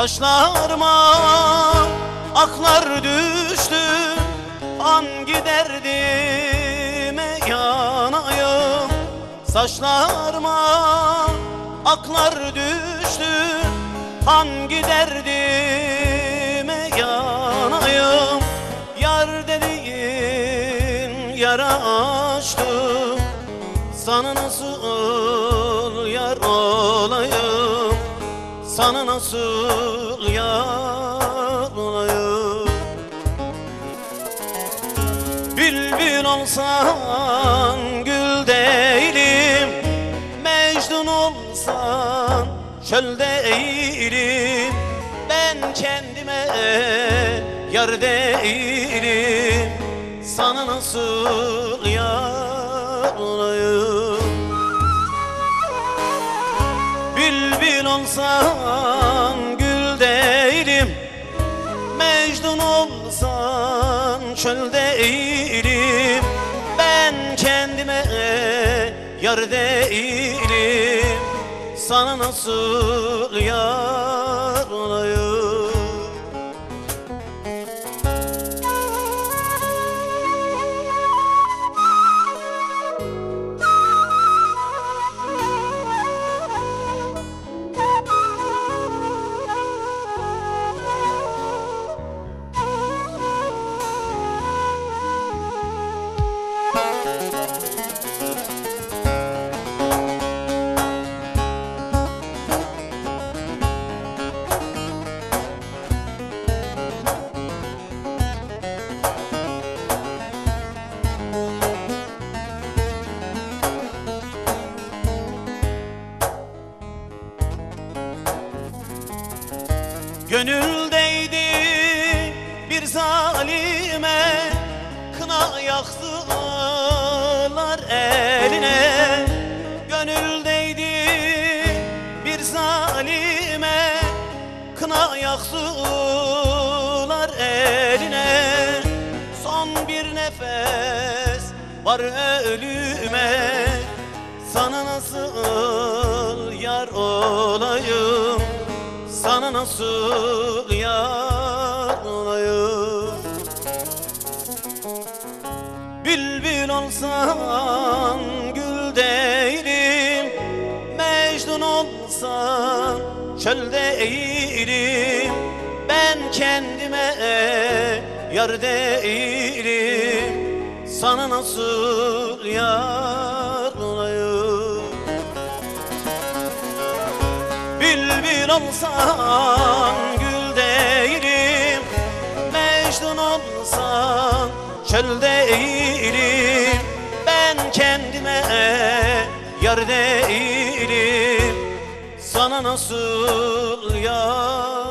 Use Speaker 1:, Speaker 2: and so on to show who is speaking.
Speaker 1: Saçlarıma aklar düştü, hangi derdime yanayım? Saçlarıma aklar düştü, hangi derdime yanayım? Yar dediğin yara açtı, sana nasıl yar olayım? Sana nasıl yar olayım? Bülbül olsan gül değilim, Mecnun olsan çöl değilim. Ben kendime yar değilim, sana nasıl yar olayım? Bülbül olsan gül değilim, Mecnun olsan çöl değilim. Ben kendime yar değilim, sana nasıl yar olayım? Gönüldeydi bir zalime, kına yaktılar eline. Gönüldeydi bir zalime, kına yaktılar eline. Son bir nefes var ölüme, sana nasıl yar olayım? Sana nasıl yar olayım? Bülbül olsan gül değilim, Mecnun olsan çöl değilim. Ben kendime yar değilim, sana nasıl yar olayım? Bülbül olsan gül değilim, Mecnun olsan çöl değilim. Ben kendime yar değilim, sana nasıl yar